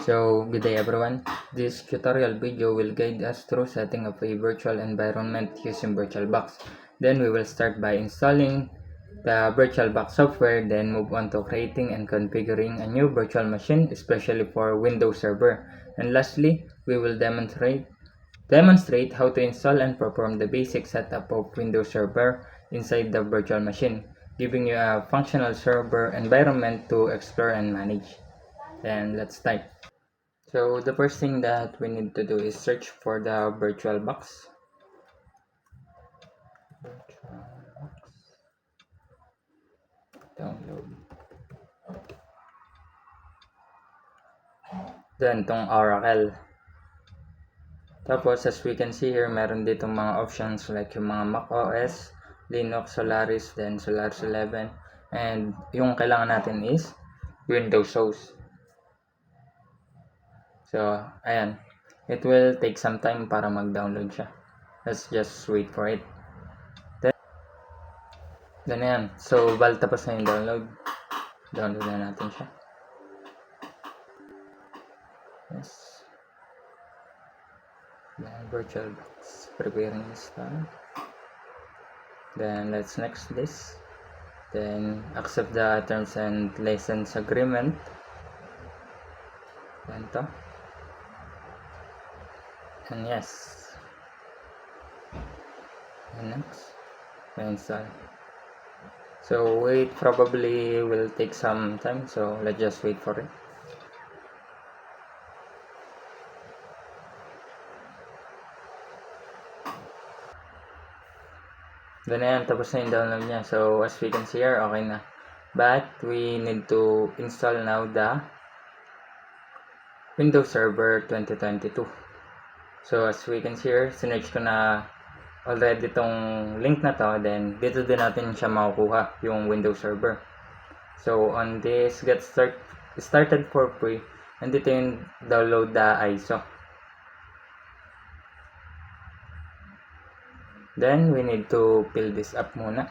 So, good day everyone. This tutorial video will guide us through setting up a virtual environment using VirtualBox. Then we will start by installing the VirtualBox software, then move on to creating and configuring a new virtual machine, especially for Windows Server. And lastly, we will demonstrate how to install and perform the basic setup of Windows Server inside the virtual machine, giving you a functional server environment to explore and manage. Then let's start. So the first thing that we need to do is search for the VirtualBox. Download. Then tong Oracle. Tapos as we can see here, meron dito mga options like yung mga Mac OS, Linux, Solaris, then Solaris 11. And yung kailangan natin is Windows OS. So, ayan. It will take some time para mag-download siya. Let's just wait for it. Then ayan. So, bali tapos na yung download. Download na natin siya. Yes. Then, VirtualBox. Preparing install. Then, let's next this. Then, accept the terms and license agreement. Then to. And yes. And next. Install. So wait, probably will take some time, so let's just wait for it. Then ayan, tapos na yung download niya. So as we can see here, okay na. But we need to install now the Windows Server 2022. So as we can see here, sinerch ko na already tong link na to, then dito din natin siya makukuha, yung Windows Server. So on this get started for free, and dito yung download the ISO. Then we need to fill this up muna.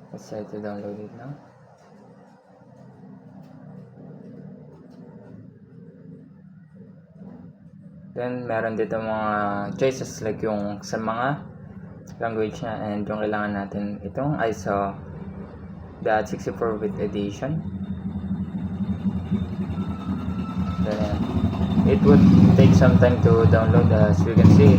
Let's try to download it now. Then meron dito mga choices like yung sa mga language na, and yung kailangan natin itong ISO the 64-bit edition. Then it would take some time to download. As we can see,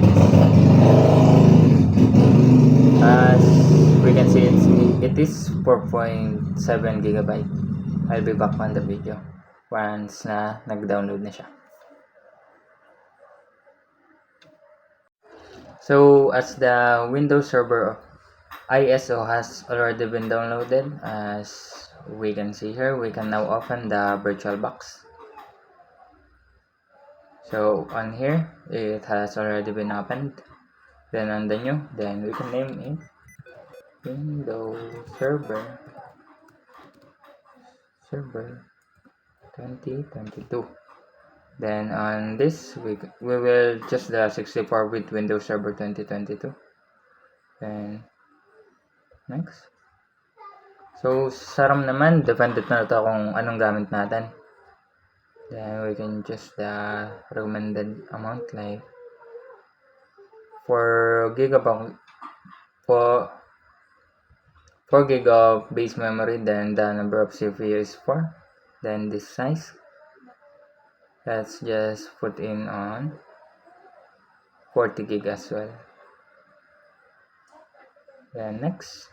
it is 4.7 GB. I'll be back on the video once na nag-download na siya. So as the Windows Server ISO has already been downloaded, as we can see here, we can now open the VirtualBox. So on here, it has already been opened. Then on the new, then we can name it Windows Server 2022. Then on this, we will just the 64-bit Windows Server 2022. Then next. So sa RAM naman, dependent na ito kung anong gamit natin. Then we can just the recommended amount like 4 GB for 4 GB of base memory. Then the number of CPU is 4. Then this size, let's just put in on 40 GB as well. Then next,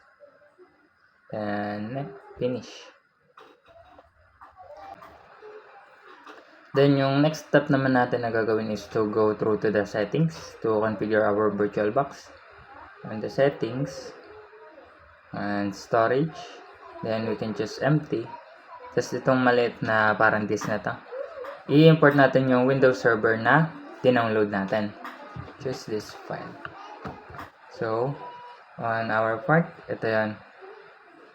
then finish. Then yung next step naman natin na gagawin is to go through to the settings to configure our VirtualBox. On the settings and storage, then we can just empty. Tapos itong maliit na parang disk na to, i-import natin yung Windows Server na dinownload natin. Choose this file. So, on our part, ito yan.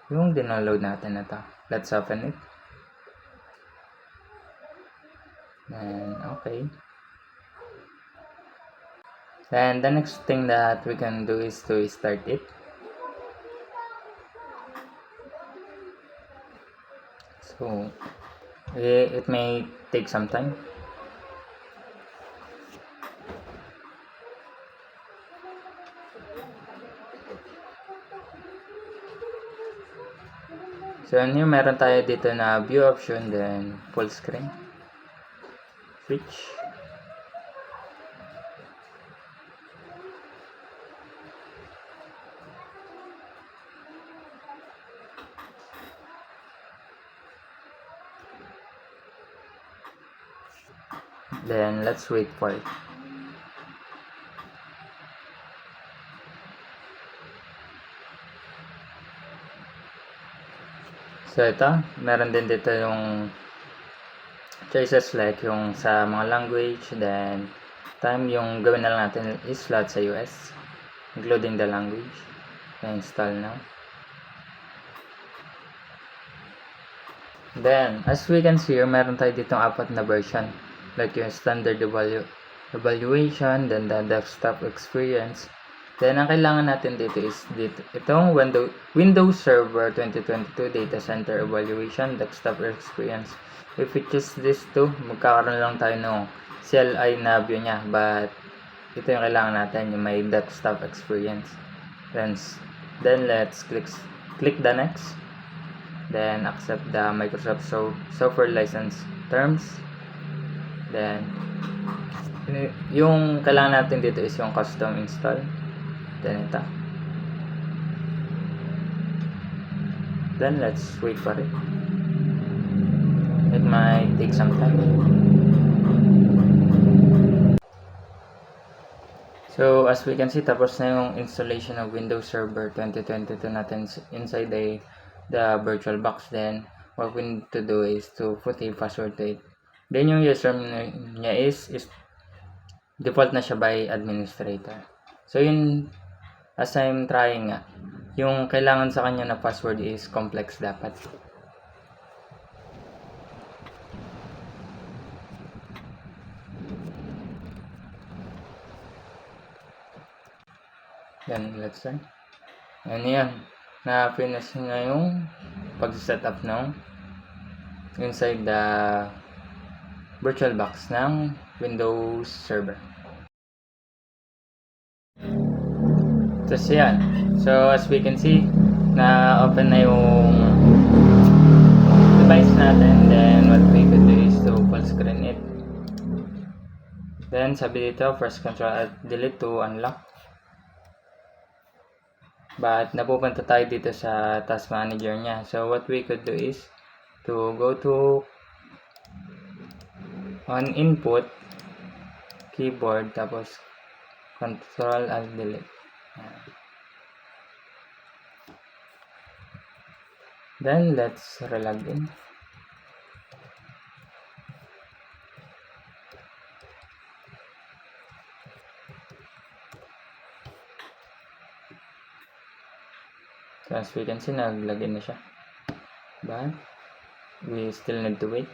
Yung download natin na to. Let's open it. Then, okay. Then, the next thing that we can do is to start it. So, it may take some time. So, here meron tayo dito na view option, then full screen. Switch. Then, let's wait for it. So, ito, meron din dito yung choices like yung sa mga language, then time yung gawin na lang natin is lahat sa US, including the language. Install now. Then, as we can see here, meron tayo ditong 4 na version. Like yung standard evaluation, then the desktop experience. Then, ang kailangan natin dito is itong Windows Server 2022 Data Center Evaluation Desktop Experience. If we choose this two, magkakaroon lang tayo ng CLI na view niya. But, ito yung kailangan natin, yung may desktop experience. Then let's click the next. Then, accept the Microsoft software license terms. Then, yung kailangan natin dito is yung custom install. Then, ito. Then, let's wait for it. It might take some time. So, as we can see, tapos na yung installation of Windows Server 2022 natin inside the VirtualBox. Then, what we need to do is to put a password to it. Then, yung username niya is default na siya by administrator. So, yun, as I'm trying nga, yung kailangan sa kanya na password is complex dapat. Then, let's try. And yan, na-finish nga yung pag-setup ng inside the VirtualBox ng Windows Server. Tapos yan. So, as we can see, na-open na yung device natin. Then, what we could do is to full screen it. Then, sabi dito, press Ctrl+Delete to unlock. But, napupunta tayo dito sa task manager niya. So, what we could do is to go to on input, keyboard, tapos Ctrl+Delete. Then, let's relog in. So, as we can see, nag-login na siya. But, we still need to wait.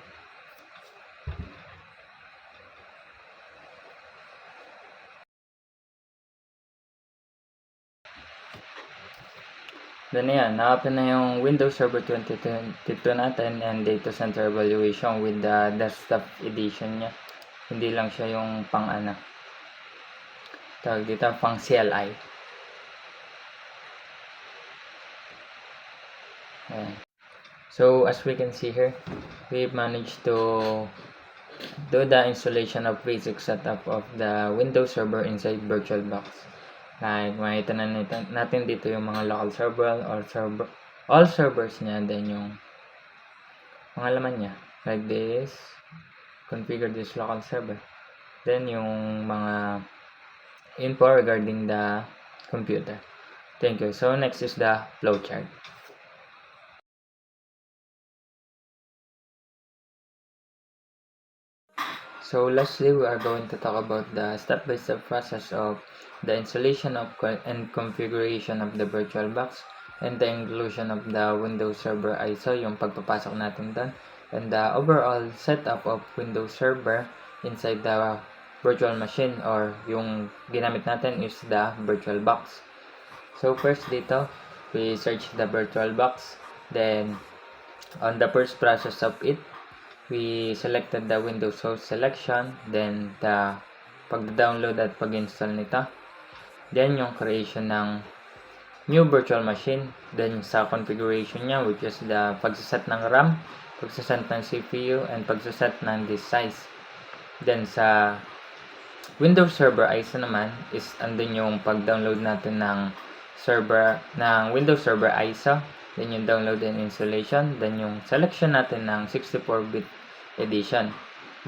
Then yan, na-open na yung Windows Server 2022 natin and Data Center Evaluation with the desktop edition niya. Hindi lang siya yung pang tawag dito, pang CLI. Ayan. So, as we can see here, we've managed to do the installation of basic setup of the Windows Server inside VirtualBox. Like, makita na natin dito yung mga local server, all servers niya, then yung mga laman niya. Like this, configure this local server. Then, yung mga info regarding the computer. Thank you. So, next is the flowchart. So lastly, we are going to talk about the step-by-step process of the installation of and configuration of the VirtualBox and the inclusion of the Windows Server ISO, yung pagpapasok natin doon, and the overall setup of Windows Server inside the virtual machine, or yung ginamit natin is the VirtualBox. So first dito, we search the VirtualBox, then on the first process of it, we selected the Windows host selection, then the pag-download at pag-install nito, then yung creation ng new virtual machine, then sa configuration niya, which is the pagsaset ng RAM, pagsaset ng CPU, and pagsaset ng disk size. Then sa Windows Server ISO naman is andun yung pag-download natin ng Windows Server ISO, then yung download and installation, then yung selection natin ng 64-bit edition.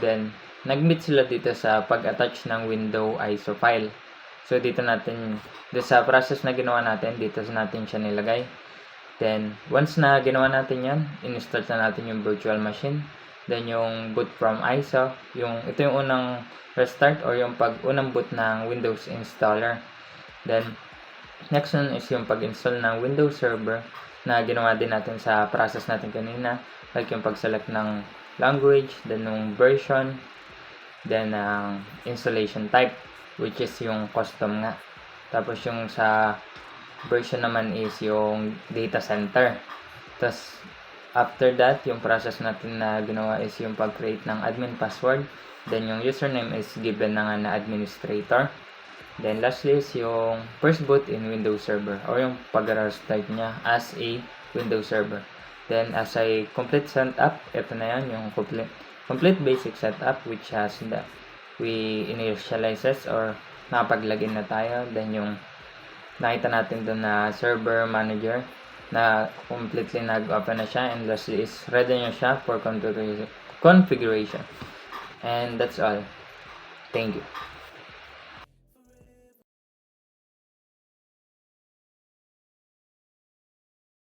Then nag-meet sila dito sa pag-attach ng Windows ISO file. So dito sa process na ginawa natin, dito natin siya nilagay. Then once na ginawa natin yan, in-install na natin yung virtual machine. Then yung boot from ISO, ito yung unang restart or yung unang boot ng Windows installer. Then next one is yung pag-install ng Windows Server na ginawa din natin sa process natin kanina, like yung pag-select ng language, then yung version, then ang installation type, which is yung custom nga. Tapos yung sa version naman is yung data center. Tapos after that, yung process natin na ginawa is yung pag-create ng admin password, then yung username is given na nga na administrator. Then lastly is yung first boot in Windows Server, or yung pag-restart niya as a Windows Server. Then as a complete setup, ito na yan, yung complete basic setup, which has we initializes or nakapag-login na tayo. Then yung nakita natin doon na server manager na completely nag-open na siya, and lastly is ready na siya for configuration. And that's all. Thank you.